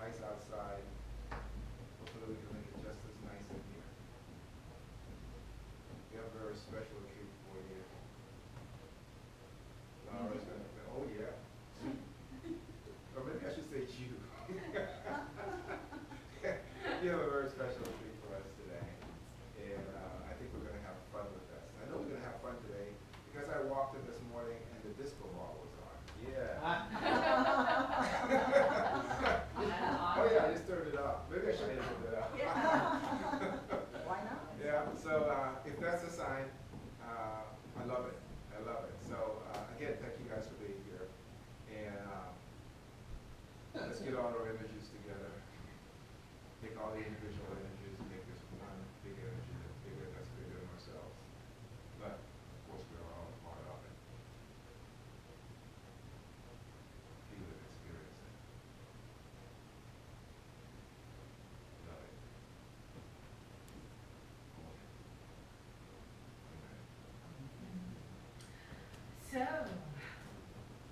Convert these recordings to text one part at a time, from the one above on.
nice outside. Hopefully we can make it just as nice in here. We have a very special treat for you. Lara's going to, oh yeah. Or maybe I should say you. You have a very special treat for us today. And I think we're going to have fun with this. I know we're going to have fun today because I walked in this morning and the disco ball was on. Yeah. Oh yeah, I just turned it off. Maybe I should have turned it off. Why not? Yeah, so if that's a sign, I love it. I love it. So again, thank you guys for being here. And let's get all our energies together. Take all the individual energies and make this one big energy that's bigger than ourselves. But of course we're all a part of it. Feel it, experience it. Love it. So,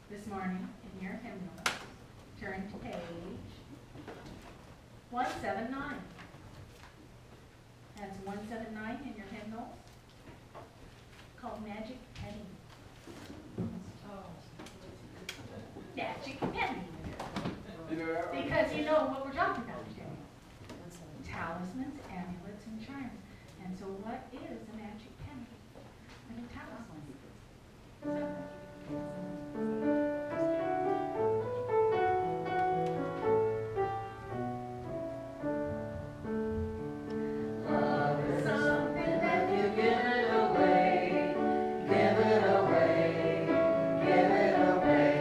this morning in your hymnal, turn to page 179. That's 179 in your hymnal, called Magic Penny. Magic Penny. You know that one? Because you know what we're talking about today. Talismans, amulets, and charms. And so what is a magic penny and a talisman? Love is something that you give it away, give it away, give it away.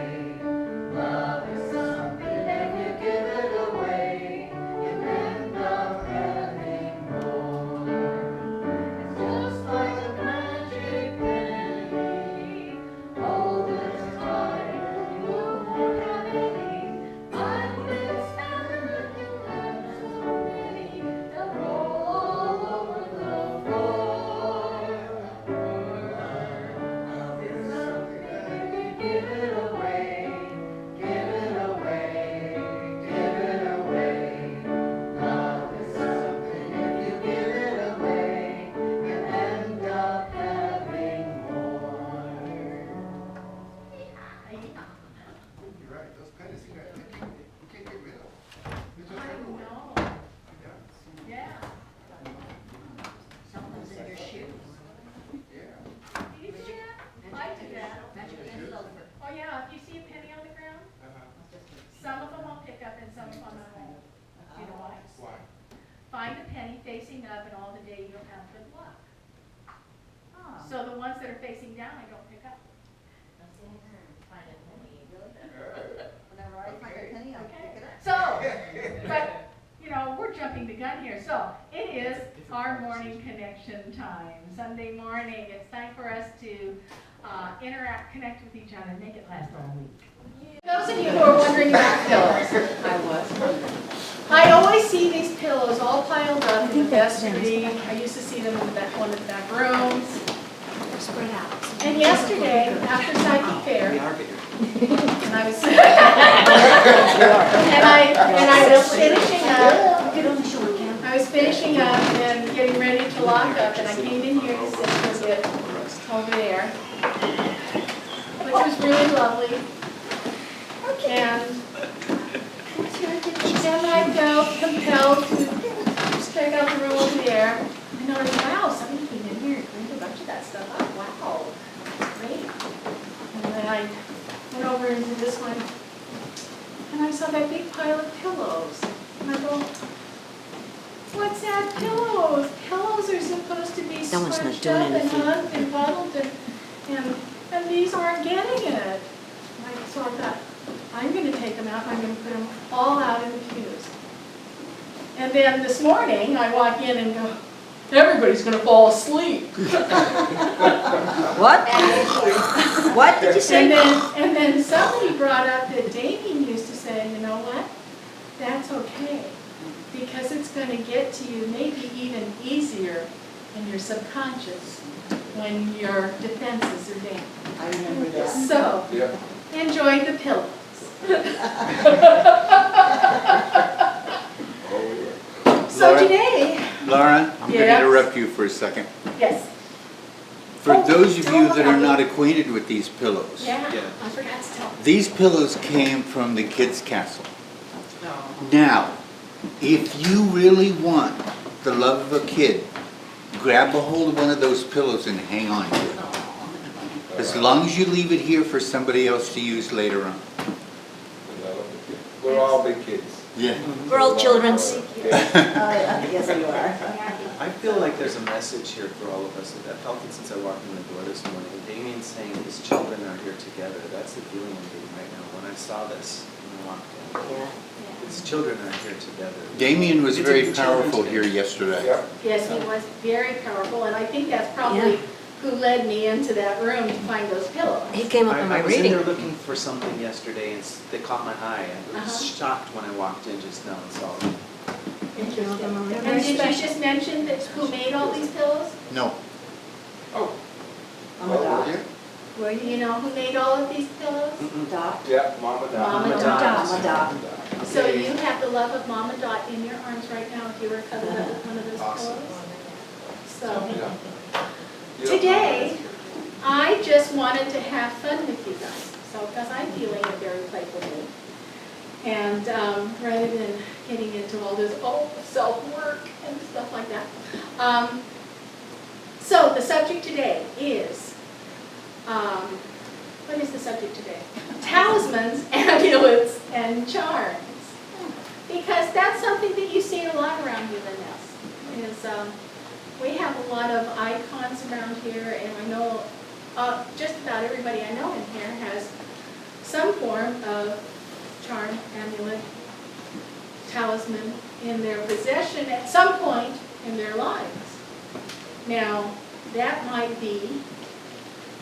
Love is something that you give it away, you end up having more. It's just like a magic penny. Hold it tight, you won't have any. I've been spending you have so many that roll all over the floor. Love is something you give it away, give it away, give it away. Love is something if you give it away, you end up having more. You're right. Those pennies, you can't get rid of them. They're just I everywhere. know. Yeah. Yeah. Something's in your shoes. Yeah. Do you do that? I do that. Oh yeah, if you see a penny on the ground, some of them I'll pick up and some of them I won't. Do you know why? Why? Find a penny facing up and all the day you'll have good luck. Oh. So the ones that are facing down, I don't pick up. Whenever I find a penny, I'll pick it up. So, but, you know, we're jumping the gun here. So, it is our morning connection time. Sunday morning, it's time for us to interact, connect with each other, make it last all week. Those of you who are wondering about pillows, I always see these pillows all piled up in the vestry. I used to see them in one of the back rooms. Spread out. And yesterday, after psychic fair, and I was I was finishing up and getting ready to lock up, and I came in here to sit for a bit over there, which was really lovely. And then I felt compelled to check out the room over there. I noticed, wow, somebody came in here and cleaned a bunch of that stuff up. Wow, great. And then I went over into this one, and I saw that big pile of pillows. And I go, what's that, pillows? Pillows are supposed to be That one's not scrunched doing up and anything. hugged and bundled, and these aren't getting it. So I thought, I'm going to take them out, and I'm going to put them all out in the pews. And then this morning, I walk in and go, everybody's going to fall asleep. What? What did you say? And then somebody brought up that Damien used to say, you know what? That's okay, because it's going to get to you maybe even easier in your subconscious when your defenses are down. I remember that. So, Yeah. enjoy the pillows. Lara, I'm going to Yes. interrupt you for a second. Yes. For Oh, those of you don't that are worry. not acquainted with these pillows, Yeah, I forgot to tell. these pillows came from the kids' castle. Now, if you really want the love of a kid, grab a hold of one of those pillows and hang on to it. As long as you leave it here for somebody else to use later on. We're all big kids. Yeah. We're all children's. Yes, you are. I feel like there's a message here for all of us. I felt it since I walked in the door this morning. Damien's saying his children are here together. That's the feeling I'm getting right now. When I saw this, when I walked in, his children are here together. Damien was It's a very good children powerful today. here yesterday. Yep. Yes, he was very powerful, and I think that's probably who led me into that room to find those pillows. He came up in my I was in reading. there looking for something yesterday, and they caught my eye. I was shocked when I walked in just now and saw them. Interesting. And did you just mention that who made all these pillows? No. Oh. I'm a doc. Well, you know who made all of these pillows? Doc. Yeah, Mama Doc. Mama Dot. Dot. I'm a doc. So you have the love of Mama Dot in your arms right now if you were cuddled up with one of those Awesome. pillows. So Yeah. today, I just wanted to have fun with you guys. So, because I'm feeling a very playful mood. And rather than getting into all this, self-work and stuff like that. So the subject today is, what is the subject today? Talismans, amulets, and charms. Because that's something that you see a lot around UMS. Is we have a lot of icons around here, and I know just about everybody I know in here has some form of charm, amulet, talisman in their possession at some point in their lives. Now, that might be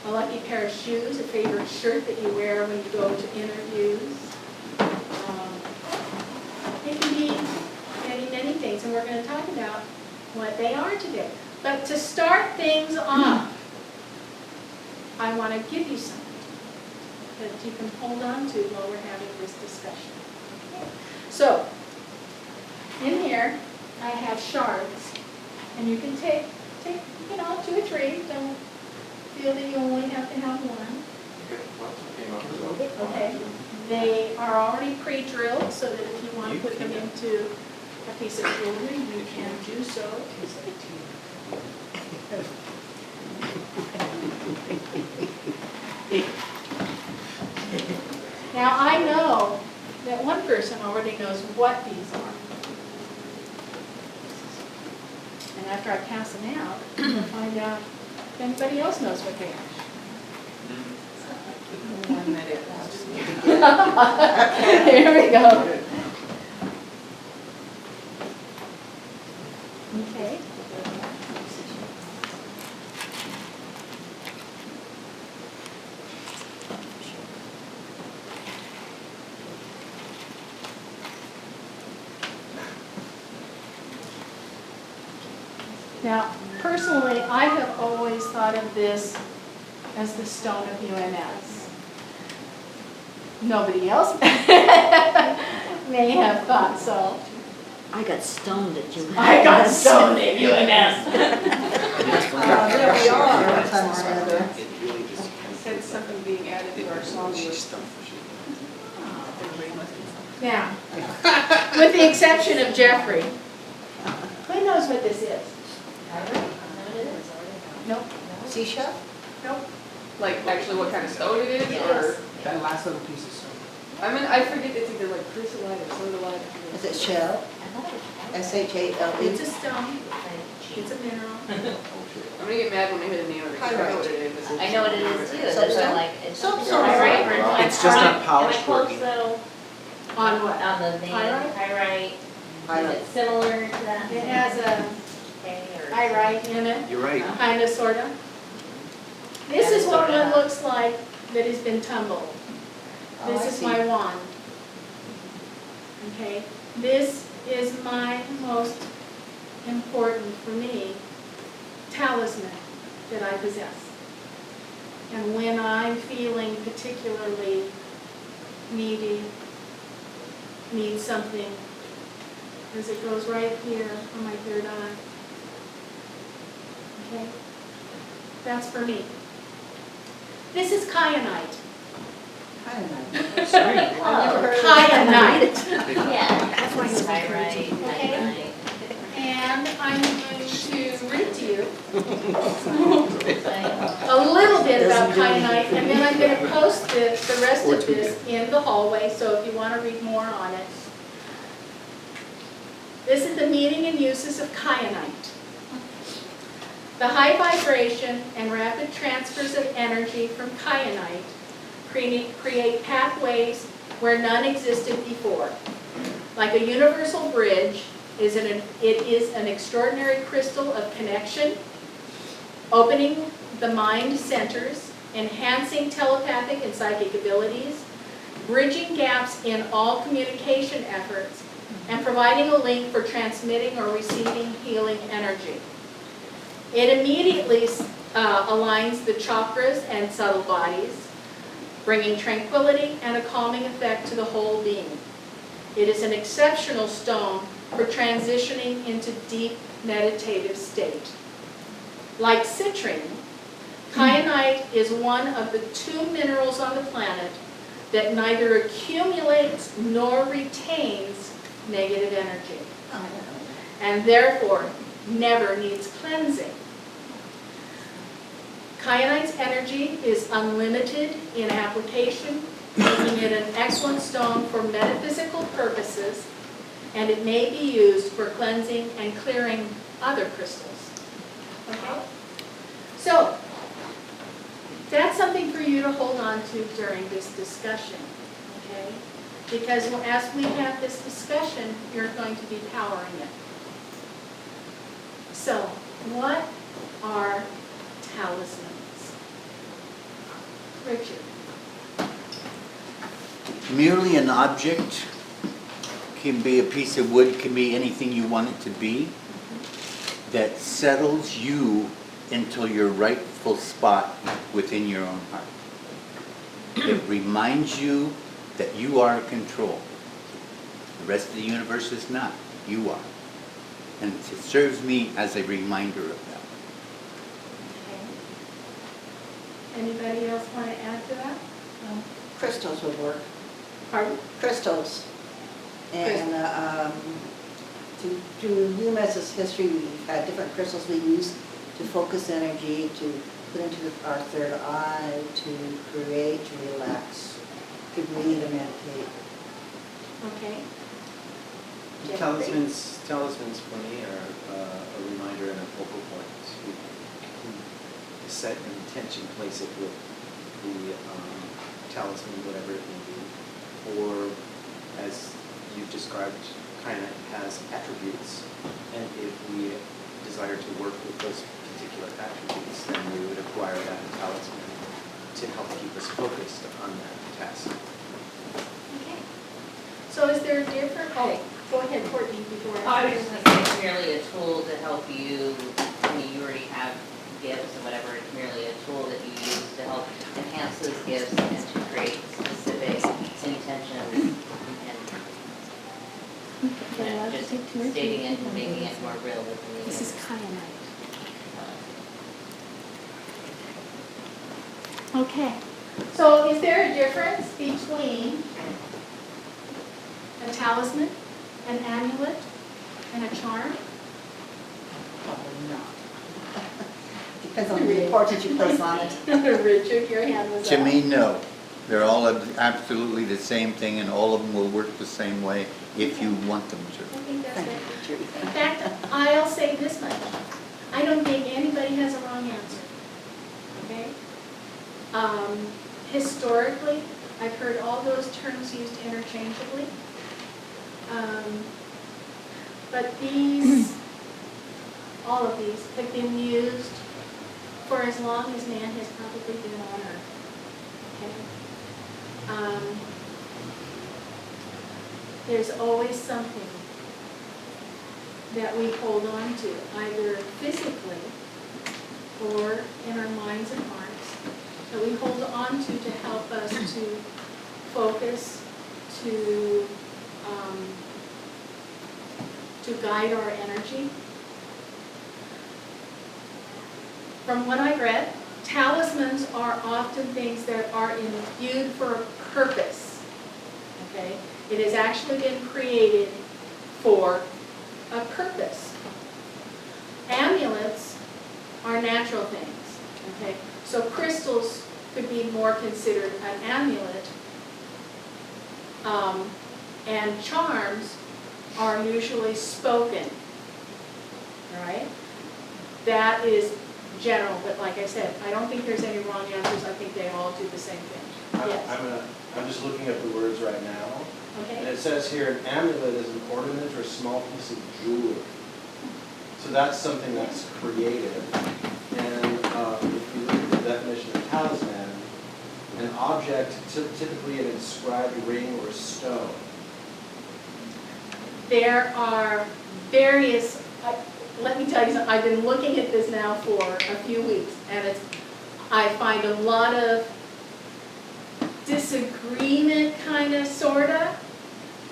a lucky pair of shoes, a favorite shirt that you wear when you go to interviews. It can be many, many things, and we're going to talk about what they are today. But to start things off, I want to give you something that you can hold on to while we're having this discussion. Okay. So, in here, I have shards, and you can take 2 or 3. Don't feel that you only have to have one. Okay. They are already pre-drilled, so that if you want to put them into a piece of jewelry, you can do so. Now, I know that one person already knows what these are. And after I pass them out, we'll find out if anybody else knows what they are. Here we go. Okay. Now, personally, I have always thought of this as the stone of UMS. Nobody else may have thought so. I got stoned at UMS. I got stoned at UMS. There we are, one time or another. It really just Said something being added to our song she's list. stumped for sure. Now, with the exception of Jeffrey, who knows what this is? Nope. Seashell? Nope. Like actually what kind of stone it is, or? That last little piece of stone. I mean, I forget, it's either like chrysolite or sodalite. Is it shell? S-H-A-L-E? It's a stone. It's a mineral. I'm gonna get mad when I hear the name of it, 'cause I know what it is. I know what it is too, that's why I'm like, it's. Soapstone. Pyrite. It's just not polished working. On what? On the vein, Pyrite? pyrite, is Pyrite. it similar to that? It has a Okay, or- pyrite in it, You're right. kind of, sort of. This is what one looks like that has been tumbled. Oh, I This is see. my wand. Okay, this is my most important, for me, talisman that I possess. And when I'm feeling particularly needy, need something, as it goes right here on my third eye, Okay? That's for me. This is kyanite. Kyanite. Sorry. I've never heard of Kyanite. Yeah. That's why he's Pyrite, Okay. kyanite. And I'm going to read to you Like, a little bit about kyanite, and then I'm going to post the rest of this in the hallway, so if you want to read more on it. This is the meaning and uses of kyanite. The high vibration and rapid transfers of energy from kyanite create pathways where none existed before. Like a universal bridge, it is an extraordinary crystal of connection, opening the mind centers, enhancing telepathic and psychic abilities, bridging gaps in all communication efforts, and providing a link for transmitting or receiving healing energy. It immediately aligns the chakras and subtle bodies, bringing tranquility and a calming effect to the whole being. It is an exceptional stone for transitioning into deep meditative state. Like citrine, kyanite is one of the 2 minerals on the planet that neither accumulates nor retains negative energy, and therefore never needs cleansing. Kyanite's energy is unlimited in application, making it an excellent stone for metaphysical purposes, and it may be used for cleansing and clearing other crystals. Okay? So, that's something for you to hold on to during this discussion, okay? Because as we have this discussion, you're going to be powering it. So, what are talismans? Richard. Merely an object, can be a piece of wood, can be anything you want it to be, that settles you into your rightful spot within your own heart. It reminds you that you are in control. The rest of the universe is not. You are. And it serves me as a reminder of that. Okay. Anybody else want to add to that? Crystals would work. Pardon? Crystals. And through UMS's history, we've had different crystals we use to focus energy, to put into our third eye, to create, to relax, to breathe and meditate. Okay. Talismans for me are a reminder and a focal point. You can set an intention, place it with the talisman, whatever it may be, or as you've described, kind of has attributes, and if we desire to work with those particular attributes, then we would acquire that talisman to help keep us focused on that task. Okay. So is there a different, oh, go ahead, Courtney, before I I. was just gonna say, it's merely a tool to help you, I mean, you already have gifts and whatever, it's merely a tool that you use to help enhance those gifts and to create specific intentions and, you know, just stating it and making it more real within the This is kyanite. Okay. So is there a difference between a talisman, an amulet, and a charm? Probably not. Depends on the importance you place on it. Richard, your hand was To up. me, no. They're all absolutely the same thing, and all of them will work the same way if you want them to. I think that's Thank it. you, Judy. In fact, I'll say this much. I don't think anybody has a wrong answer. Okay? Historically, I've heard all those terms used interchangeably. But these, all of these, have been used for as long as man has probably been on Earth. Okay? There's always something that we hold on to, either physically or in our minds and hearts, that we hold on to help us to focus, to guide our energy. from what I've read, talismans are often things that are imbued for a purpose, okay? It has actually been created for a purpose. Amulets are natural things, okay? So crystals could be more considered an amulet. And charms are usually spoken, all right? That is general, but like I said, I don't think there's any wrong answers. I think they all do the same thing. Yes, I'm just looking at the words right now. And okay? it says here, an amulet is an ornament or small piece of jewelry. So that's something that's created. And if you look at the definition of talisman, an object, typically an inscribed ring or stone. There are various, let me tell you something, I've been looking at this now for a few weeks, and I find a lot of disagreement, kind of, sort of.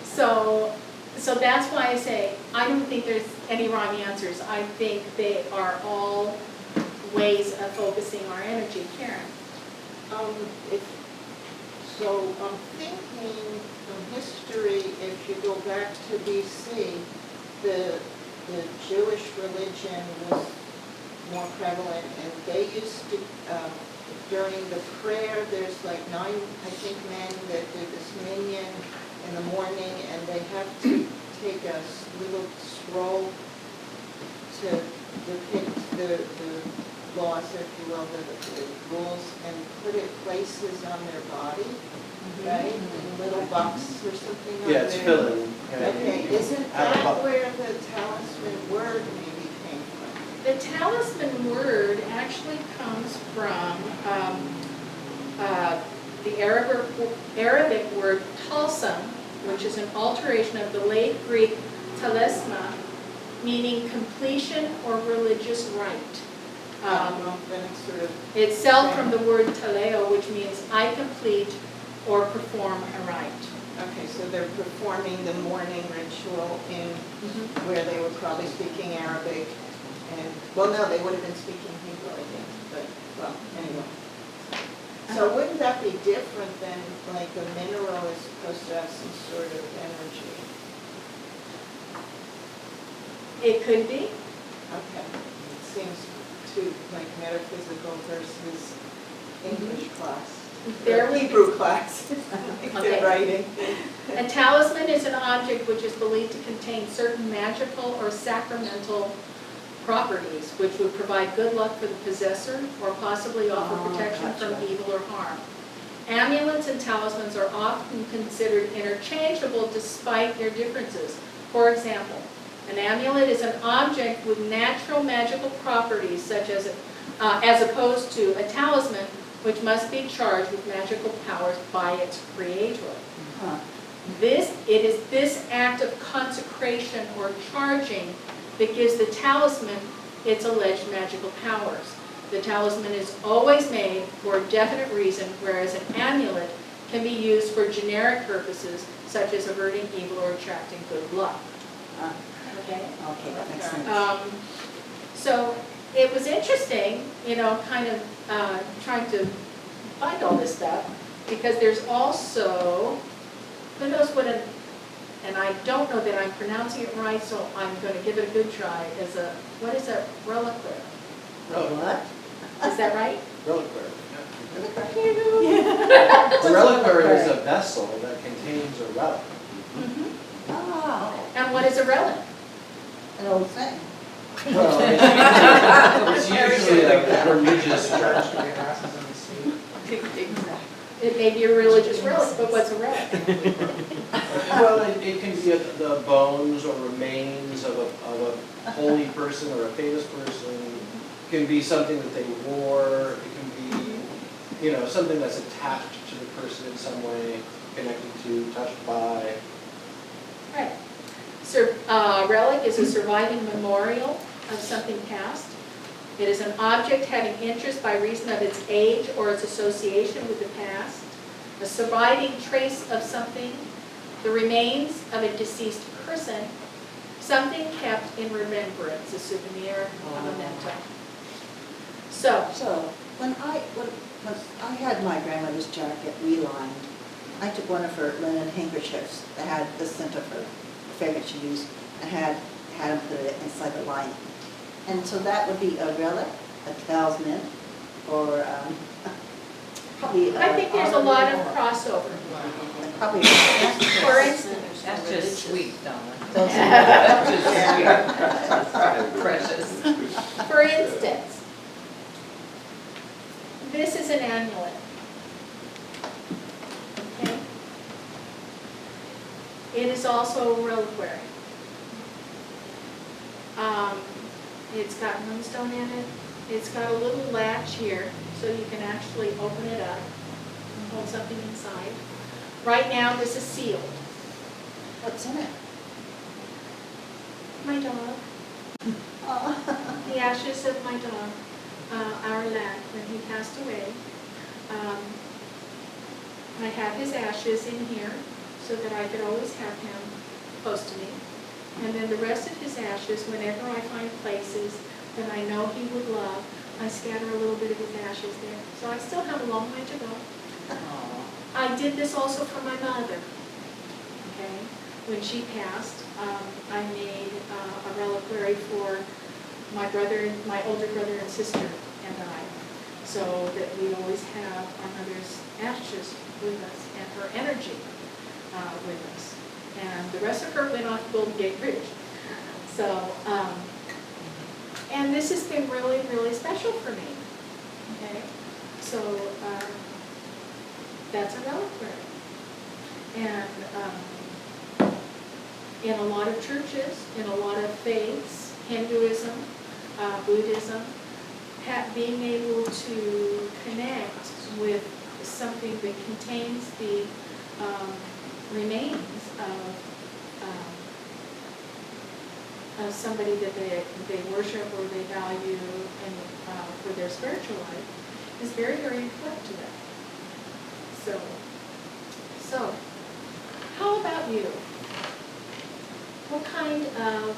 So that's why I say, I don't think there's any wrong answers. I think they are all ways of focusing our energy. Karen? So I'm thinking from history, if you go back to BC, the Jewish religion was more prevalent, and they used to, during the prayer, there's like 9, I think, men that do this minyan in the morning, and they have to take a little scroll to depict the laws, if you will, the rules, and put it places on their body, right? In little boxes or something on there. Yeah, it's filling. Okay, isn't that where the talisman word maybe came from? The talisman word actually comes from the Arabic word talsam, which is an alteration of the late Greek talisma, meaning completion or religious rite. Then it's sort of, Itself from the word taleo, which means I complete or perform a rite. okay, so they're performing the morning ritual in where they were probably speaking Arabic, and, well, no, they would have been speaking Hebrew, I think, but, well, anyway. So wouldn't that be different than, like, a mineral is supposed to have some sort of energy? It could be. Okay, it seems too, like, metaphysical versus English class. There Or would be- Hebrew class, like Okay. they're writing. A talisman is an object which is believed to contain certain magical or sacramental properties which would provide good luck for the possessor or possibly offer protection from evil or harm. Amulets and talismans are often considered interchangeable despite their differences. For example, an amulet is an object with natural magical properties such as opposed to a talisman which must be charged with magical powers by its creator. It is this act of consecration or charging that gives the talisman its alleged magical powers. The talisman is always made for a definite reason, whereas an amulet can be used for generic purposes, such as averting evil or attracting good luck. Okay? Okay, that makes sense. So it was interesting, you know, kind of trying to find all this stuff, because there's also, who knows what and I don't know that I'm pronouncing it right, so I'm going to give it a good try, what is a reliquary? What? Is that right? Reliquary. Yeah. A reliquary is a vessel that contains a relic. Oh, And what is a relic? an old thing. Well, it's usually a religious relic. It may be a religious relic, but what's a relic? Well, it can be the bones or remains of a holy person or a famous person. It can be something that they wore. It can be, you know, something that's attached to the person in some way, connected to, touched by. Right. Relic is a surviving memorial of something past. It is an object having interest by reason of its age or its association with the past, a surviving trace of something, the remains of a deceased person, something kept in remembrance, a souvenir, a memento. So, when I had my grandmother's jacket relined, I took one of her linen handkerchiefs that had the scent of her favorite she used, and had them put it inside the lining. And so that would be a relic, a talisman, or probably. I think there's a lot of crossover. Probably. For instance, That's just sweet, Donna. Those- Precious. for instance, this is an amulet. Okay? It is also a reliquary. It's got moonstone in it. It's got a little latch here, so you can actually open it up and hold something inside. Right now, this is sealed. What's in it? My dog. Oh. The ashes of my dog, our lad, when he passed away. I had his ashes in here so that I could always have him close to me. And then the rest of his ashes, whenever I find places that I know he would love, I scatter a little bit of his ashes there. So I still have a long way to go. I did this also for my mother. Okay, when she passed, I made a reliquary for my brother, my older brother and sister and I, so that we always have our mother's ashes with us and her energy with us. And the rest of her went off to Golden Gate Bridge. So, and this has been really, really special for me. Okay, so that's a reliquary. And in a lot of churches, in a lot of faiths, Hinduism, Buddhism, being able to connect with something that contains the remains of somebody that they worship or they value and for their spiritual life is very, very important to them. So how about you? What kind of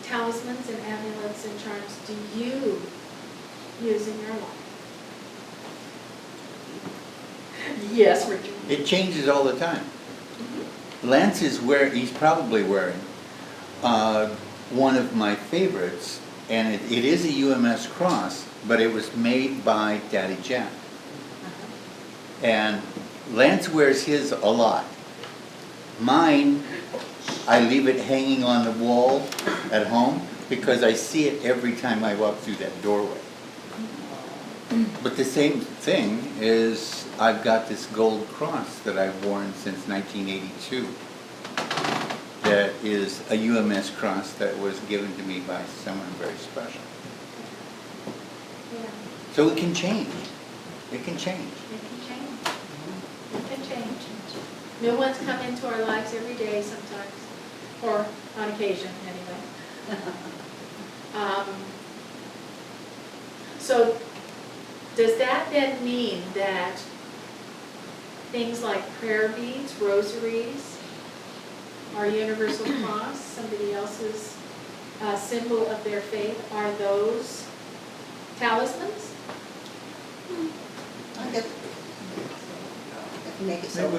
talismans and amulets and charms do you use in your life? Yes, Richard. It changes all the time. Lance he's probably wearing one of my favorites, and it is a UMS cross, but it was made by Daddy Jack. And Lance wears his a lot. Mine, I leave it hanging on the wall at home because I see it every time I walk through that doorway. But the same thing is I've got this gold cross that I've worn since 1982 that is a UMS cross that was given to me by someone very special. Yeah. So it can change. It can change. It can change. It can change. New ones come into our lives every day sometimes, or on occasion anyway. So does that then mean that things like prayer beads, rosaries, our universal cross, somebody else's symbol of their faith, are those talismans? I guess, if you make it so.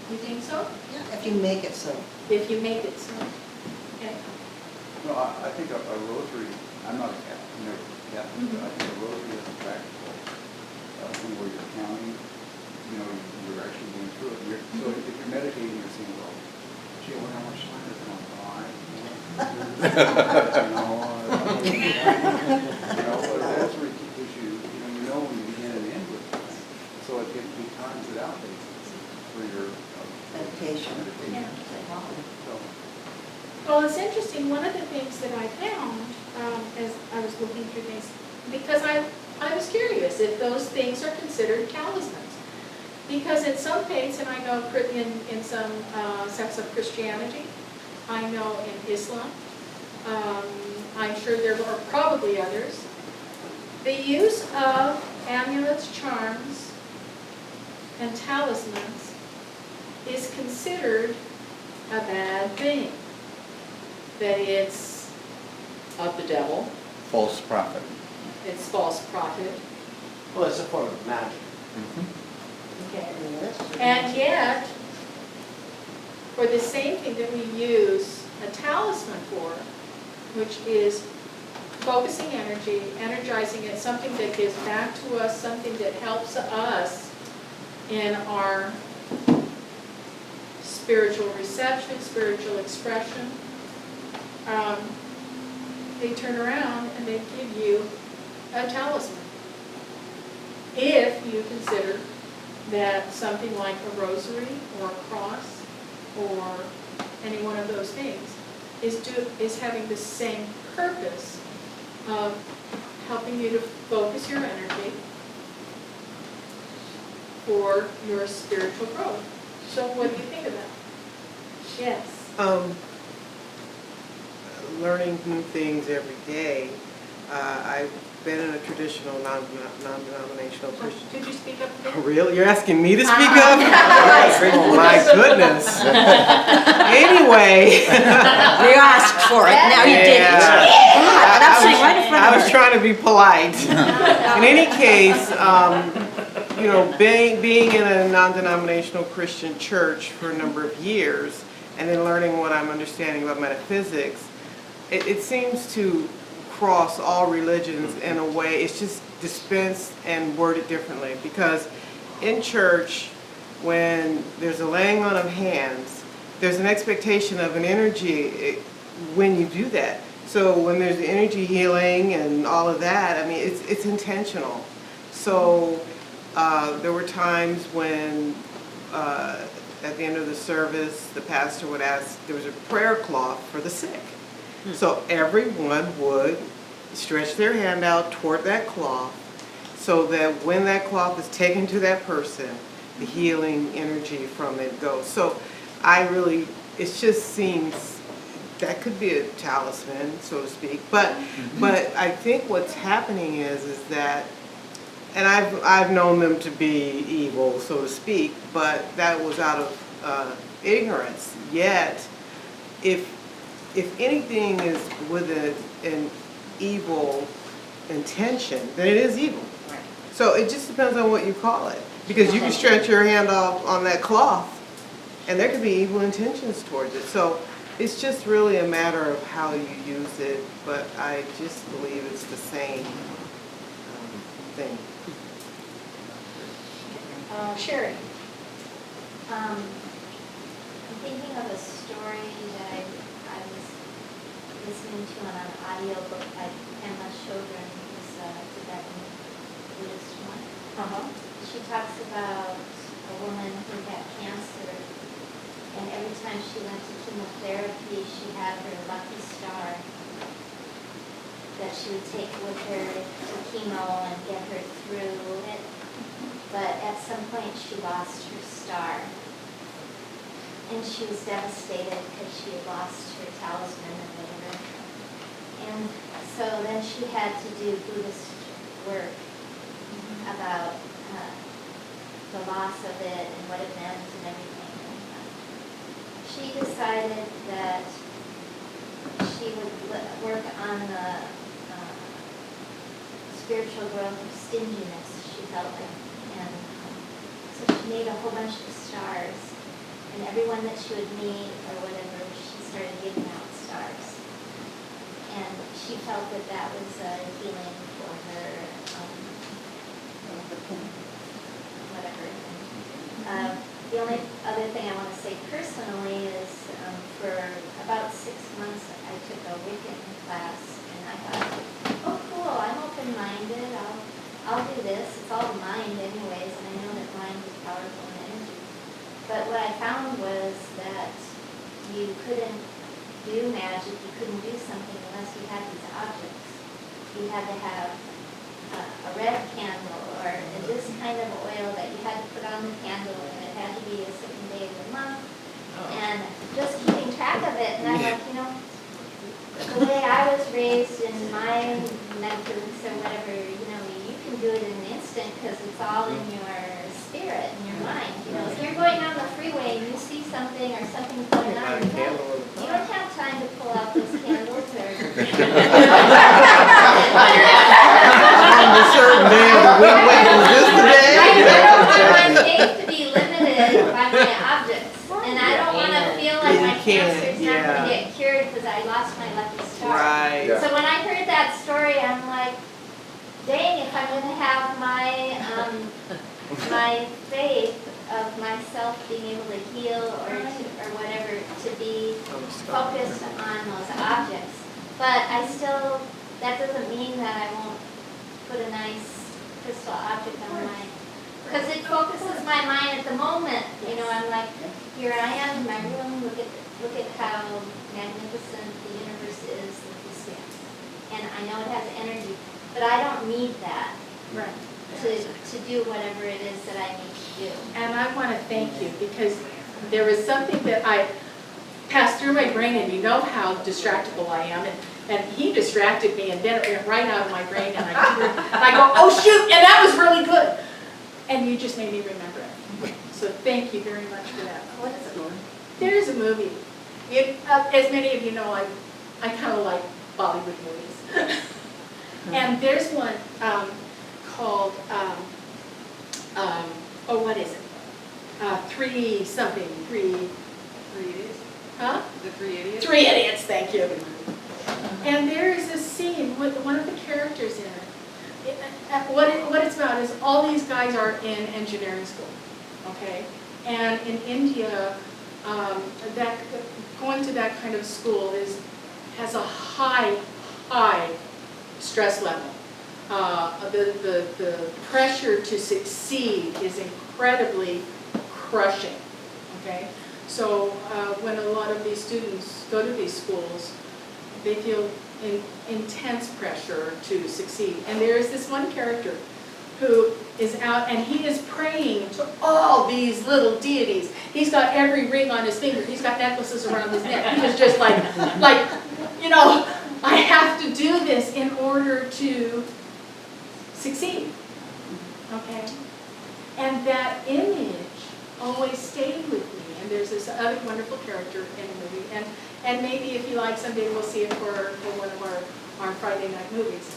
You think so? Yeah, if you make it so. If you make it so. Okay. No, I think a rosary, I'm not a Catholic, I'm never Catholic, but I think a rosary is a practical thing where you're counting, you know, you're actually going through it. So if you're meditating, you're saying, well, gee, I wonder how much time is going by. But a rosary gives you, you know when you begin and end with it. So it times it out basically for your Meditation. Yeah. So, Well, it's interesting, one of the things that I found as I was looking through things, because I was curious if those things are considered talismans. Because in some faiths, and I know in some sects of Christianity, I know in Islam, I'm sure there are probably others, the use of amulets, charms, and talismans is considered a bad thing. That it's of the devil. False prophet. it's false prophet. Well, it's a form of magic. Okay. Yes. And yet, for the same thing that we use a talisman for, which is focusing energy, energizing it, something that gives back to us, something that helps us in our spiritual reception, spiritual expression, they turn around and they give you a talisman. If you consider that something like a rosary or a cross or any one of those things is having the same purpose of helping you to focus your energy for your spiritual growth. So what do you think of that? Yes. Learning new things every day. I've been in a traditional non-denominational Christian. Could you speak up a bit? Really? You're asking me to speak up? Oh my goodness. Anyway. You asked for it, now you did it. Yeah. God, I'm sitting right in front of I her. was trying to be polite. In any case, you know, being in a non-denominational Christian church for a number of years, and then learning what I'm understanding about metaphysics, it seems to cross all religions in a way. It's just dispensed and worded differently, because in church, when there's a laying on of hands, there's an expectation of an energy when you do that. So when there's energy healing and all of that, I mean, it's intentional. So there were times when at the end of the service, the pastor would ask, there was a prayer cloth for the sick. So everyone would stretch their hand out toward that cloth, so that when that cloth is taken to that person, the healing energy from it goes. So it just seems that could be a talisman, so to speak. But I think what's happening is that, and I've known them to be evil, so to speak, but that was out of ignorance. Yet, if anything is with an evil intention, then it is evil. Right. So it just depends on what you call it. Because you can stretch your hand off on that cloth, and there could be evil intentions towards it. So it's just really a matter of how you use it, but I just believe it's the same thing. Sherry. I'm thinking of a story that I was listening to on an audiobook by Emma Chaudron, who's a Tibetan Buddhist one. She talks about a woman who had cancer, and every time she went to chemotherapy, she had her lucky star that she would take with her to chemo and get her through it. But at some point, she lost her star. And she was devastated because she had lost her talisman and whatever. And so then she had to do Buddhist work about the loss of it and what it meant and everything. And she decided that she would work on the spiritual growth of stinginess, she felt like. And so she made a whole bunch of stars. And everyone that she would meet or whatever, she started giving out stars. And she felt that that was healing for her, whatever. The only other thing I want to say personally is for about 6 months I took a Wiccan class, and I thought, oh cool, I'm open-minded, I'll do this. It's all mind anyways, and I know that mind is powerful and energy. But what I found was that you couldn't do magic, you couldn't do something unless you had these objects. You had to have a red candle or this kind of oil that you had to put on the candle, and it had to be a certain day of the month. And just keeping track of it, and I'm like, you know, the way I was raised in my metaphysics or whatever, you know, you can do it in an instant because it's all in your spirit, in your mind. You know, if you're going down the freeway and you see something or something's going on, you don't have time to pull out those candles or a certain day of the week. Wait, is this the day? I don't want my faith to be limited by my objects, and I don't want to feel like You my can't, cancer's not going yeah. to get cured because I lost my lucky star. Right. Yeah. So when I heard that story, I'm like, dang, if I'm going to have my faith of myself being able to heal or whatever to be focused on those objects. But I still, that doesn't mean that I won't put a nice crystal object on my, because it focuses my mind at the moment. You know, I'm like, here I am in my room, look at how magnificent the universe is with this dance. And I know it has energy, but I don't need that to do whatever it is that I need to do. And I want to thank you because there was something that I passed through my brain, and you know how distractible I am, and he distracted me, and then it went right out of my brain, and I go, oh shoot, and that was really good. And you just made me remember it. So thank you very much for that. What is it? There's a movie. As many of you know, I kind of like Bollywood movies. And there's one called, oh, what is it? Three Idiots? Huh? The 3 Idiots? 3 Idiots, thank you. And there is this scene with one of the characters in it. What it's about is all these guys are in engineering school, okay? And in India, going to that kind of school has a high stress level. The pressure to succeed is incredibly crushing, okay? So when a lot of these students go to these schools, they feel intense pressure to succeed. And there is this one character who is out and he is praying to all these little deities. He's got every ring on his finger. He's got necklaces around his neck. He is just like, you know, I have to do this in order to succeed, okay? And that image always stayed with me. And there's this other wonderful character in the movie. And maybe if you like, someday we'll see it for one of our Friday night movies.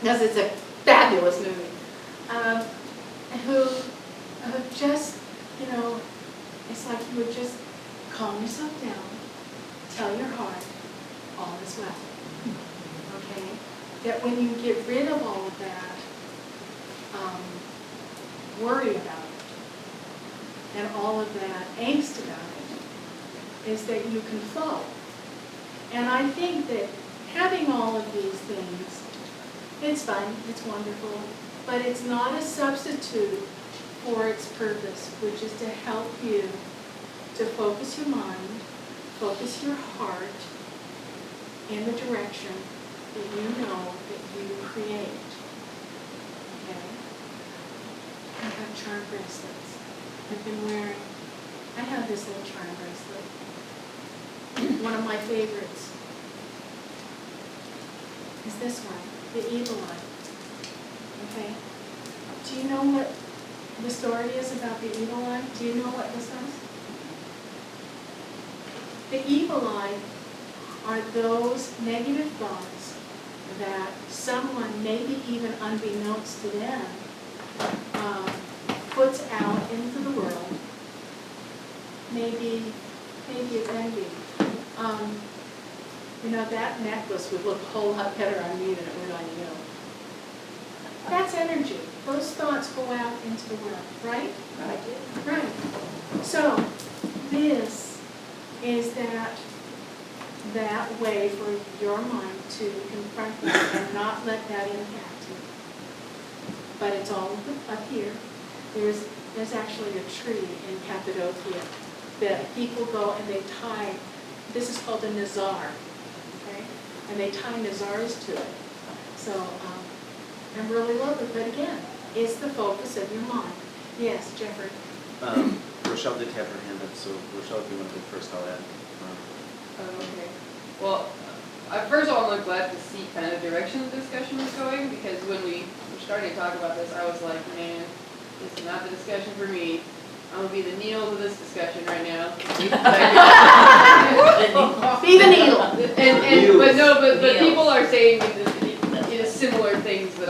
Because it's a fabulous movie. Who just, you know, it's like you would just calm yourself down, tell your heart, all is well. Okay? That when you get rid of all of that, worry about it, and all of that angst about it, is that you can flow. And I think that having all of these things, it's fun, it's wonderful, but it's not a substitute for its purpose, which is to help you to focus your mind, focus your heart in the direction that you know that you create. Okay? I have charm bracelets. I've been wearing, I have this little charm bracelet. One of my favorites is this one, the Evil Eye. Okay? Do you know what the story is about the Evil Eye? Do you know what this is? The Evil Eye are those negative thoughts that someone, maybe even unbeknownst to them, puts out into the world. Maybe it's envy. You know, that necklace would look a whole lot better on me than it would on you. That's energy. Those thoughts go out into the world, right? Right. So, this is that way for your mind to confront that and not let that impact you. But it's all up here. There's actually a tree in Cappadocia that people go and they tie, this is called a nazar, okay? And they tie nazars to it. So, I really love it, but again, it's the focus of your mind. Yes, Jeffrey? Rochelle did have her hand up, so Rochelle, if you want to go first, I'll add. Okay. Well, first of all, I'm glad to see kind of the direction the discussion is going, because when we were starting to talk about this, I was like, man, this is not the discussion for me. I'm going to be the needle of this discussion right now. Be the needle. But people are saying similar things that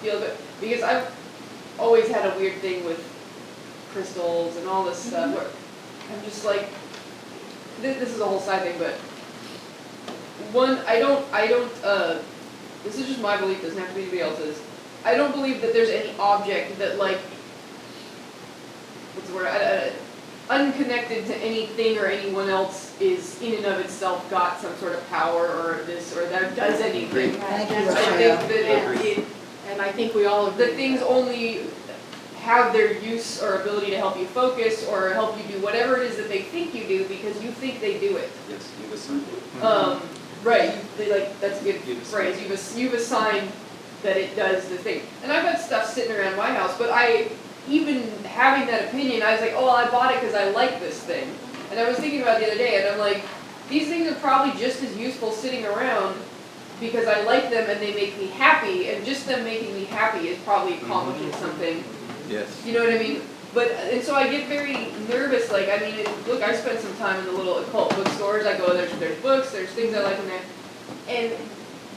feel, but because I've always had a weird thing with crystals and all this stuff where I'm just like, this is a whole side thing, but one, I don't, this is just my belief, doesn't have to be anybody else's. I don't believe that there's any object that like, what's the word, unconnected to anything or anyone else is in and of itself got some sort of power or this or that does anything. Thank you, I Rochelle. think that And I think we all agree. the things only have their use or ability to help you focus or help you do whatever it is that they think you do because you think they do it. Yes, you assign. Right, like, that's a good You've phrase, you've assigned that it does the thing. And I've got stuff sitting around my house, but even having that opinion, I was like, oh, well, I bought it because I like this thing. And I was thinking about it the other day, and I'm like, these things are probably just as useful sitting around because I like them and they make me happy, and just them making me happy is probably accomplishing something. Yes. You know what I mean? But, and so I get very nervous, like, I mean, look, I spent some time in the little occult bookstores, I go, there's books, there's things I like in there, and,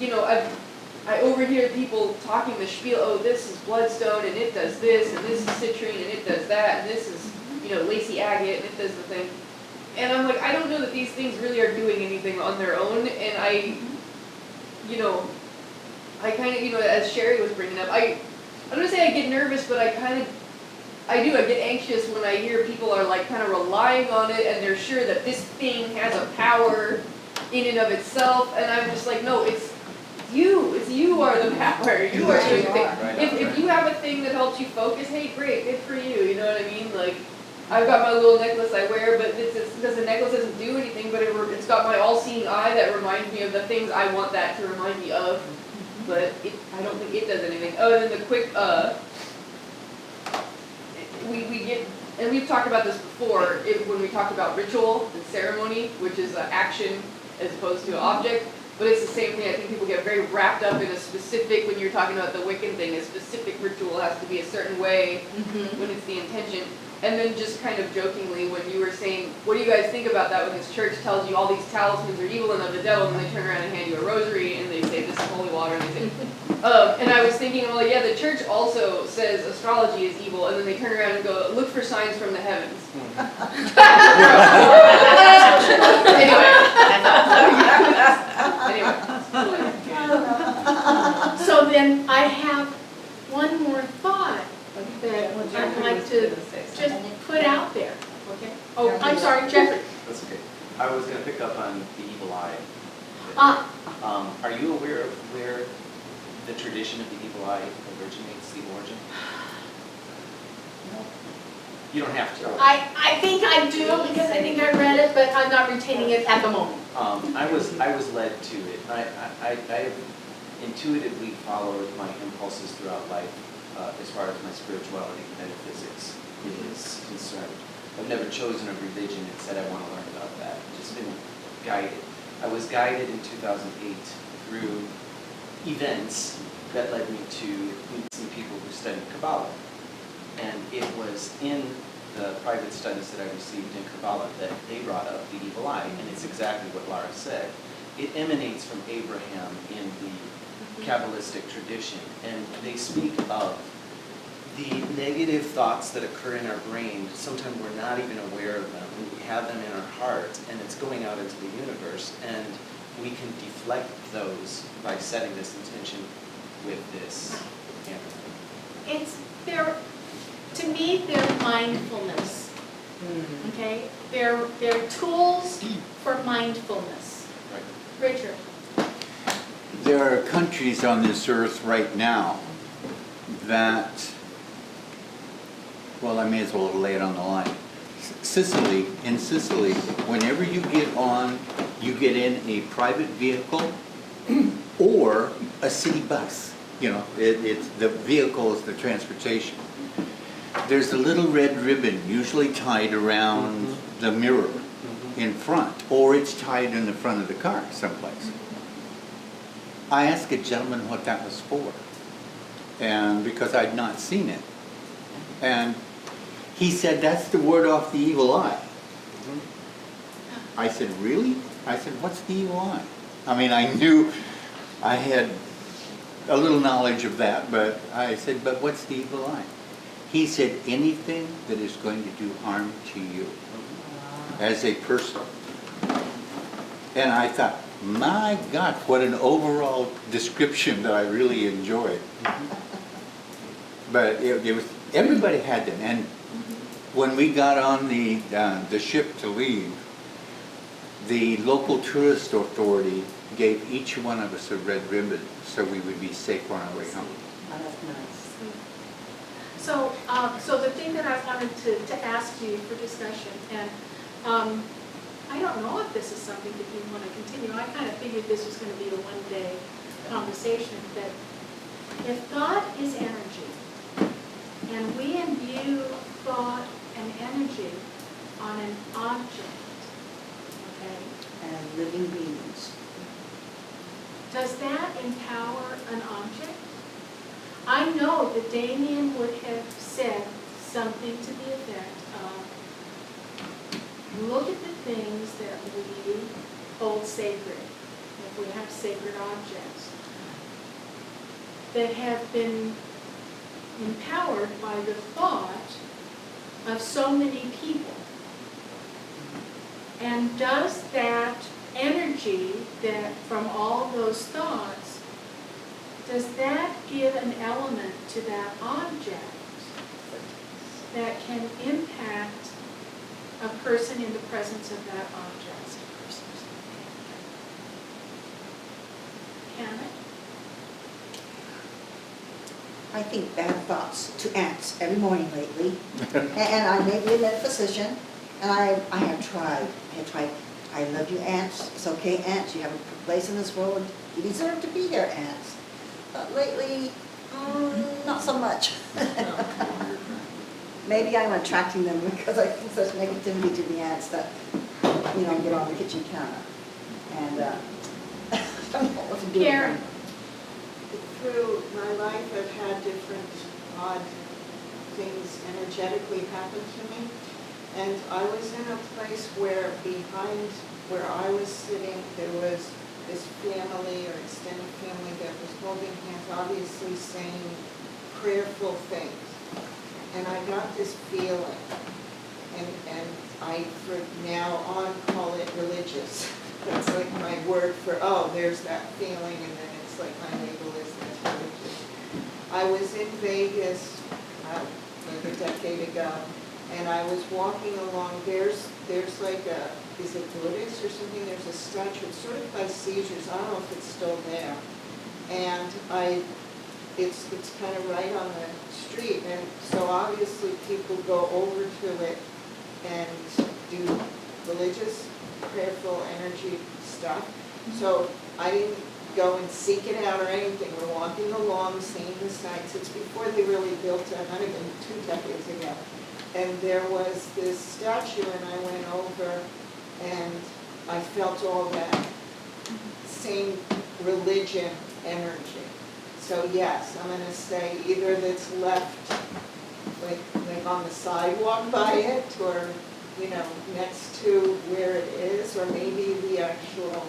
you know, I overhear people talking the spiel, oh, this is bloodstone, and it does this, and this is citrine, and it does that, and this is, you know, lacy agate, and it does the thing. And I'm like, I don't know that these things really are doing anything on their own, and you know, I kind of, you know, as Sherry was bringing up, I don't want to say I get nervous, but I get anxious when I hear people are like kind of relying on it, and they're sure that this thing has a power in and of itself, and I'm just like, no, it's you are the power, you are doing the thing. If you have a thing that helps you focus, hey, great, good for you, you know what I mean? Like, I've got my little necklace I wear, but because the necklace doesn't do anything, but it's got my all-seeing eye that reminds me of the things I want that to remind me of, but I don't think it does anything. Oh, and then the quick, we get, and we've talked about this before, when we talked about ritual and ceremony, which is an action as opposed to an object. But it's the same thing. I think people get very wrapped up in a specific, when you're talking about the Wiccan thing, a specific ritual has to be a certain way when it's the intention. And then just kind of jokingly, when you were saying, what do you guys think about that when this church tells you all these talismans are evil and of the devil, and they turn around and hand you a rosary and they say this is holy water, and they say, and I was thinking, well, yeah, the church also says astrology is evil, and then they turn around and go, look for signs from the heavens. Anyway. So then I have one more thought that I'd like to just put out there, okay? Oh, I'm sorry, Jeffrey. That's okay. I was gonna pick up on the evil eye. Are you aware of where the tradition of the evil eye originates, the origin? No. You don't have to. I think I do, because I think I read it, but I'm not retaining it at the moment. I was led to it. I have intuitively followed my impulses throughout life as far as my spirituality and metaphysics is concerned. I've never chosen a religion and said I want to learn about that. I've just been guided. I was guided in 2008 through events that led me to meet some people who studied Kabbalah. And it was in the private studies that I received in Kabbalah that they brought up the evil eye, and it's exactly what Lara said. It emanates from Abraham in the Kabbalistic tradition, and they speak of the negative thoughts that occur in our brain. Sometimes we're not even aware of them, and we have them in our heart, and it's going out into the universe, and we can deflect those by setting this intention with this camera. It's their, to me, they're mindfulness, okay? They're tools for mindfulness. Right. Richard. There are countries on this earth right now that, well, I may as well lay it on the line. In Sicily, whenever you get on, you get in a private vehicle or a city bus. You know, it's the vehicle is the transportation. There's a little red ribbon usually tied around the mirror in front, or it's tied in the front of the car someplace. I asked a gentleman what that was for, and because I'd not seen it. And he said, that's to ward off the evil eye. I said, really? I said, what's the evil eye? I mean, I knew I had a little knowledge of that, but I said, but what's the evil eye? He said, anything that is going to do harm to you as a person. And I thought, my God, what an overall description that I really enjoyed. But it was, everybody had them. And when we got on the ship to leave, the local tourist authority gave each one of us a red ribbon so we would be safe on our way home. Oh, that's nice. So, so the thing that I wanted to ask you for discussion, and I don't know if this is something that you want to continue. I kind of figured this was going to be a one-day conversation, that if thought is energy, and we imbue thought and energy on an object, okay, And living beings. does that empower an object? I know that Damien would have said something to the effect of, look at the things that we hold sacred, if we have sacred objects, that have been empowered by the thought of so many people. And does that energy that from all those thoughts, does that give an element to that object that can impact a person in the presence of that object? Can it? I think bad thoughts to ants every morning lately. And I may be a metaphysician, and I have tried. I love you, ants. It's okay, ants. You have a place in this world. You deserve to be here, ants. But lately, not so much. Maybe I'm attracting them because I think such negativity to the ants that, you know, get on the kitchen counter. And I don't know what to do with Karen. them. Through my life, I've had different odd things energetically happen to me. And I was in a place where behind where I was sitting, there was this family or extended family that was holding hands, obviously saying prayerful things. And I got this feeling, and I, from now on, call it religious. That's like my word for, oh, there's that feeling, and then it's like my label is that's religious. I was in Vegas like a decade ago, and I was walking along, there's like a, is it Buddhist or something, there's a statue, it's sort of by Caesars, I don't know if it's still there. And it's kind of right on the street, and so obviously people go over to it and do religious, prayerful energy stuff. So I didn't go and seek it out or anything. We're walking along, seeing the sights. It's before they really built it, might have been 2 decades ago. And there was this statue, and I went over, and I felt all that same religion energy. So yes, I'm going to say either that's left like on the sidewalk by it, or you know, next to where it is, or maybe the actual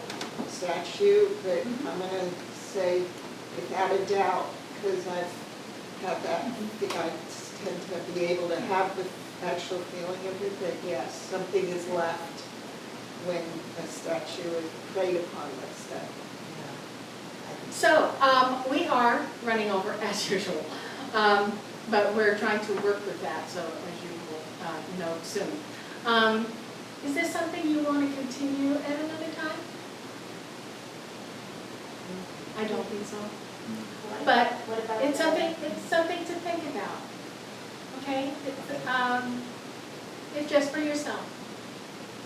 statue, but I'm going to say without a doubt, because I've had that, I think I tend to be able to have the actual feeling of it, that yes, something is left when a statue is prayed upon like that. So, we are running over as usual, but we're trying to work with that, so as you will know soon. Is this something you want to continue at another time? I don't think so. But it's something to think about. Okay? It's just for yourself.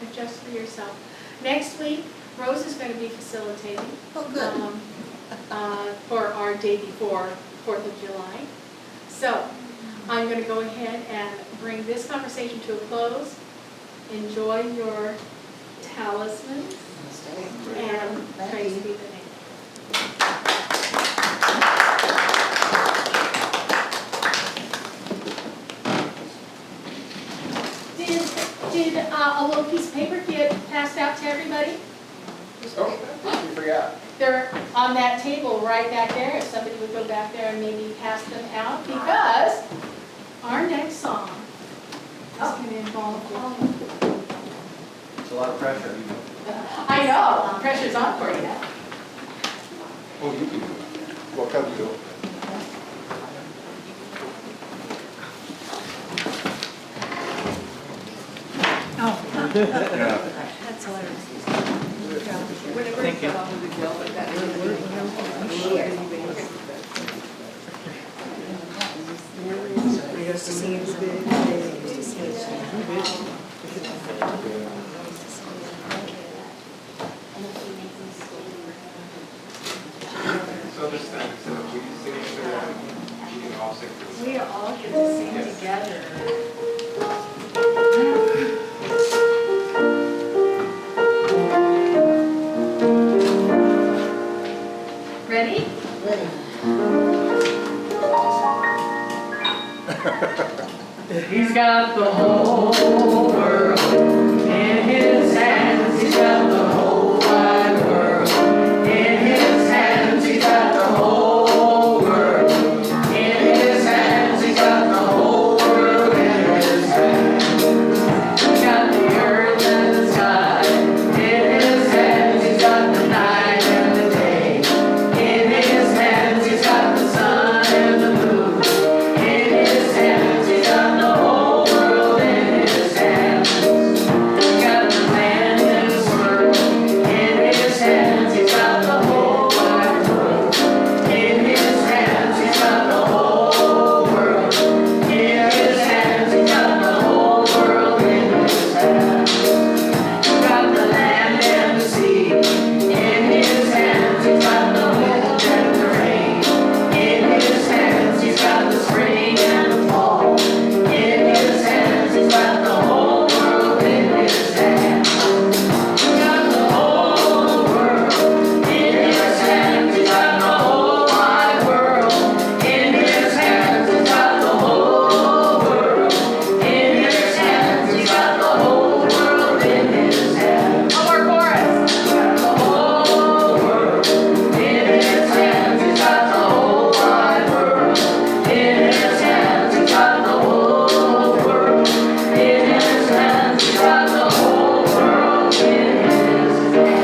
It's just for yourself. Next week, Rose is going to be facilitating. Oh, good. For our day before 4th of July. So, I'm going to go ahead and bring this conversation to a close. Enjoy your talismans, and praise be the name. Did a little piece of paper get passed out to everybody? Oh, you forgot. they're on that table right back there, if somebody would go back there and maybe pass them out, because our next song is going to involve all of you. It's a lot of pressure. I know, pressure's on for you. Oh, you can do it. Well, come do it. Yeah. That's hilarious. Whenever it's got off of the gel like that. We used to see it big, they used to see it. So this time, instead of we sing together, we can all sing this. We are all going to sing together. Ready? He's got the whole world in his hands. He's got the whole wide world in his hands. He's got the whole world in his hands. He's got the whole world in his hands. He's got the earth and the sky in his hands. He's got the night and the day in his hands. He's got the sun and the moon in his hands. He's got the whole world in his hands. He's got the land and the world in his hands. He's got the whole wide world in his hands. He's got the whole world in his hands. He's got the whole world in his hands. He's got the land and the sea in his hands. He's got the wind and the rain in his hands. He's got the spring and the fall in his hands. He's got the whole world in his hands. He's got the whole world in his hands. He's got the whole wide world in his hands. He's got the whole world in his hands. He's got the whole world in his hands. One more chorus. He's got the whole world in his hands. He's got the whole wide world in his hands. He's got the whole world in his hands. He's got the whole world in his hands.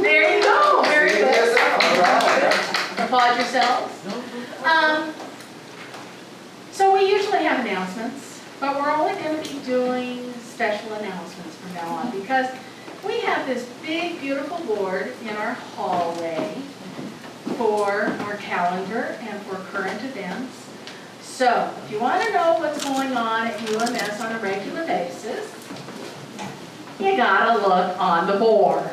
There you go. Very good. Applaud yourselves. So we usually have announcements, but we're only going to be doing special announcements from now on, because we have this big, beautiful board in our hallway for our calendar and for current events. So if you want to know what's going on at UMS on a regular basis, you gotta look on the board,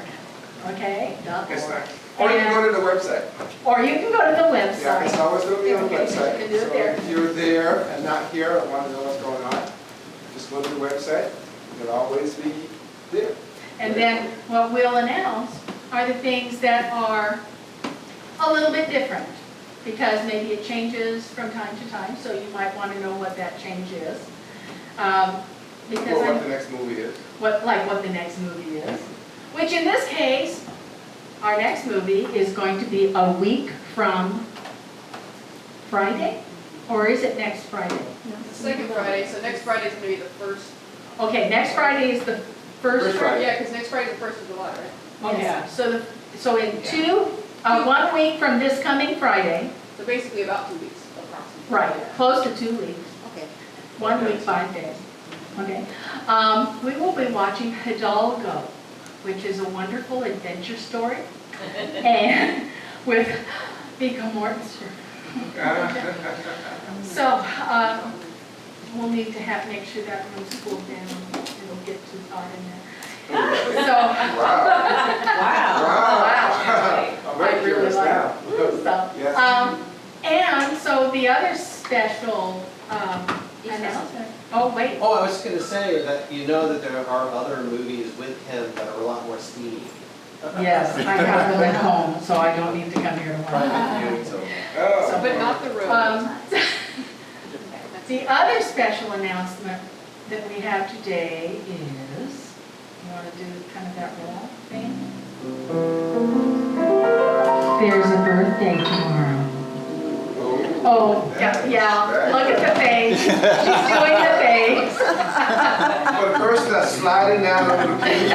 okay? The It's board. nice. Or you can go to the website. Or you can go to the website. Yeah, it's always going to be on the Okay, website. you can do it So there. if you're there and not here and want to know what's going on, just go to the website. It'll always be there. And then what we'll announce are the things that are a little bit different, because maybe it changes from time to time, so you might want to know what that change is. Because Or what the next movie is. what the next movie is. Which in this case, our next movie is going to be a week from Friday? Or is it next Friday? The second Friday, so next Friday is gonna be the first. Okay, next Friday is the first First Friday. Friday. Yeah, because next Friday is the 1st of July, right? Okay, so in 1 week from this coming Friday, So basically about 2 weeks approximately. right, close to 2 weeks, Okay. 1 week, 5 days. Okay, we will be watching Hidalgo, which is a wonderful adventure story, and with Viggo Mortensen. So, we'll need to make sure that room's cooled down, it'll get too hot in there. So. Wow. I'm very I really curious like now. So, Yes. and so the other special, announcement, oh, wait. Oh, I was just gonna say that you know that there are other movies with him that are a lot more steamy. Yes, I have them at home, so I don't need to come here to Private work. viewing, so. Oh. But not the road. The other special announcement that we have today is You want to do kind of that role thing? There's a birthday tomorrow. Oh, yeah, look at the face. She's doing the face. For the person that's sliding down over the key.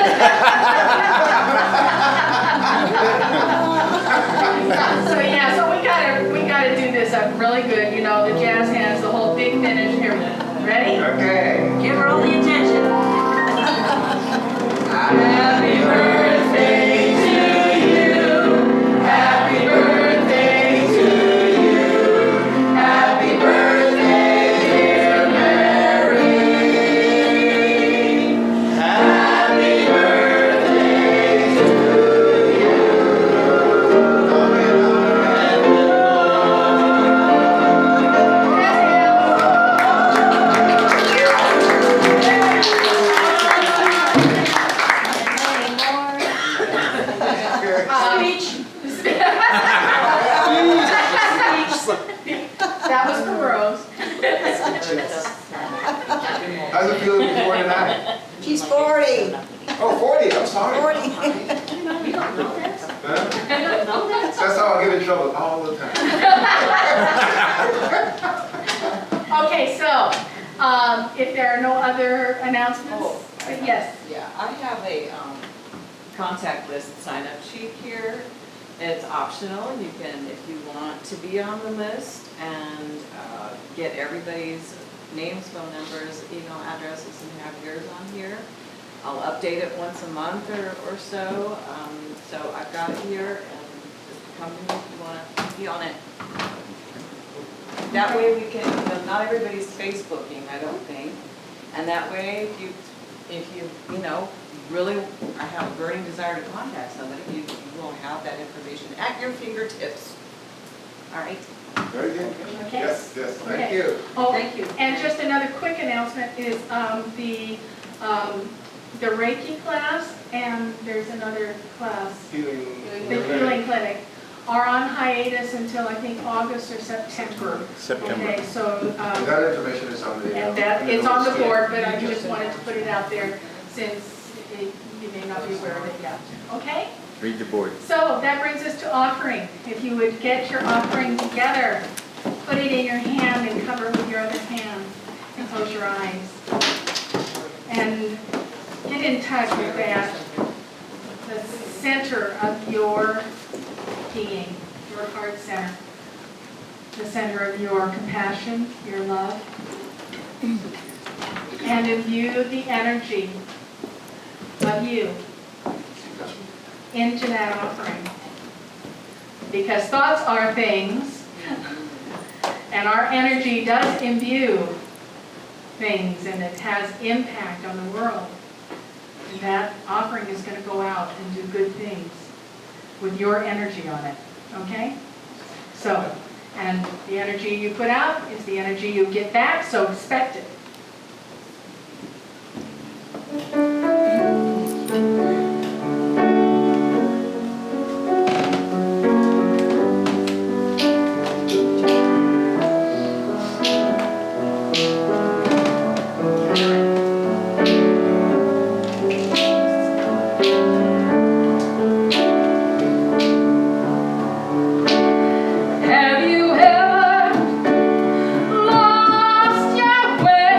So yeah, so we gotta do this up really good, you know, the jazz hands, the whole big finish here. Ready? Okay. Give her all the attention. Happy birthday to you. Happy birthday to you. Happy birthday, dear Mary. Happy birthday to you. That was for Rose. How's it feel before tonight? She's 40. Oh, 40, I'm sorry. 40. You don't know this? Huh? You don't know this? That's how I get in trouble all the time. Okay, so, if there are no other announcements, yes. Yeah, I have a contact list sign-up sheet here. It's optional. You can, if you want to be on the list and get everybody's names, phone numbers, email addresses, and have yours on here. I'll update it once a month or so. So I've got it here, and just come to me if you want to be on it. That way we can, not everybody's Facebooking, I don't think. And that way, if you really have a burning desire to contact somebody, you will have that information at your fingertips. All right? Very good. Okay. Yes, yes, thank Okay. you. Oh, Thank you. And just another quick announcement is the Reiki class, and there's another class, Healing. the healing clinic, are on hiatus until I think August or September. September. Okay, so, That information is on the. and that, it's on the board, but I just wanted to put it out there since you may not be aware of it yet. Okay? Read the board. So that brings us to offering. If you would get your offering together, put it in your hand and cover it with your other hand, and close your eyes. And get in touch with that, the center of your being, your heart center, the center of your compassion, your love, and imbue the energy of you into that offering. Because thoughts are things, and our energy does imbue things, and it has impact on the world. And that offering is going to go out and do good things with your energy on it, okay? So, and the energy you put out is the energy you get back, so expect it. Have you ever lost your way?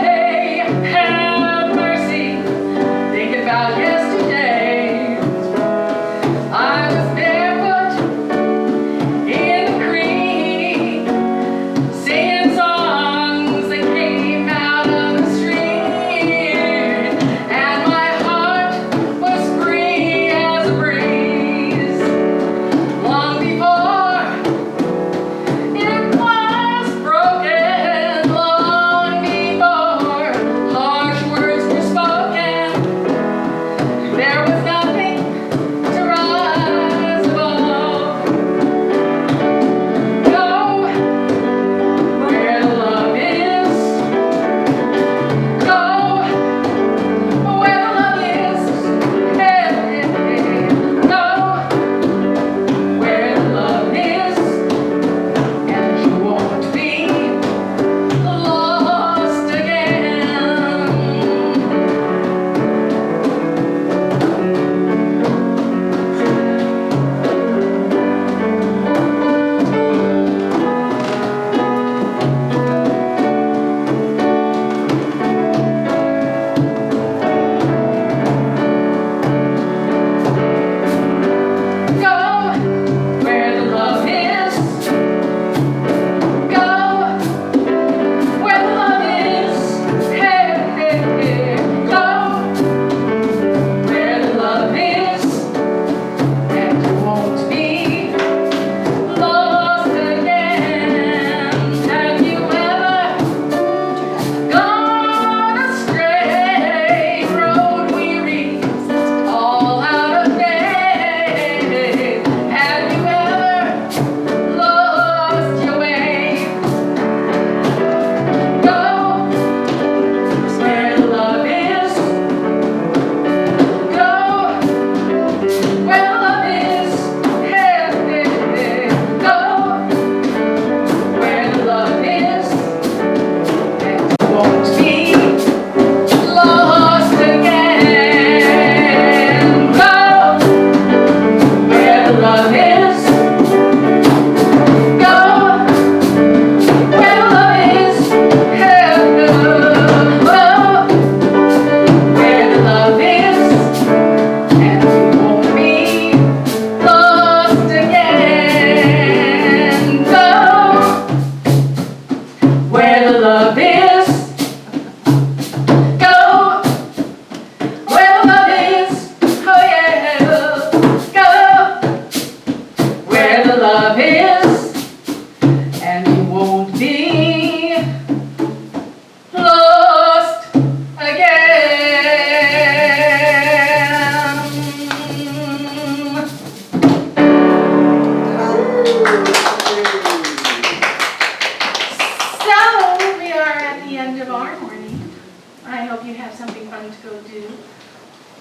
to go do,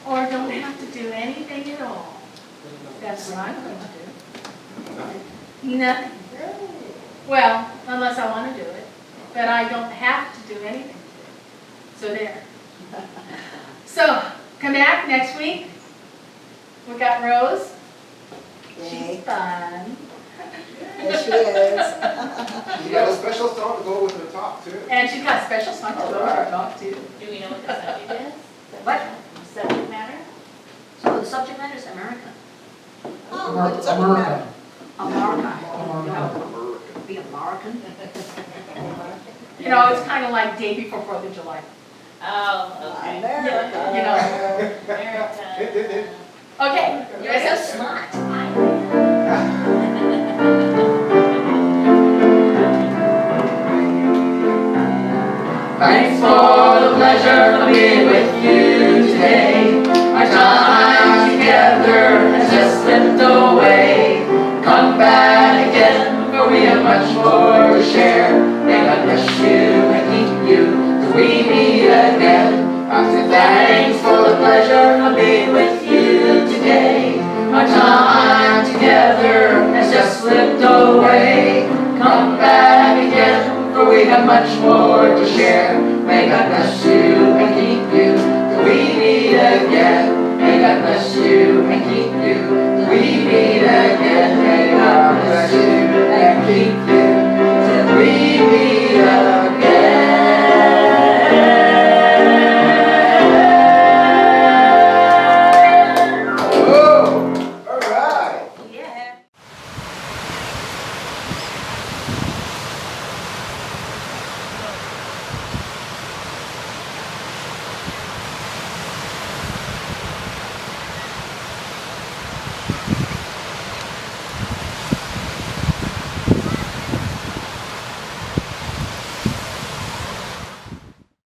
or don't have to do anything at all. That's what I'm going to do. Nothing. Well, unless I want to do it, but I don't have to do anything. So there. So, come back next week. We got Rose. Yay. She's fun. There she is. You got a special song to go with the talk too. And she's got special song to go with her talk too. Do we know what the subject is? What? Subject matter? So the subject matter is America. Oh, what's up with that? America. Be American. You know, it's kind of like day before 4th of July. Oh, okay. America. You know. America. Okay, you guys You're have so smart. Thanks for the pleasure of being with you today. Our time together has just slipped away. Come back again, for we have much more to share. May God bless you and keep you till we meet again. I say thanks for the pleasure of being with you today. Our time together has just slipped away. Come back again, for we have much more to share. May God bless you.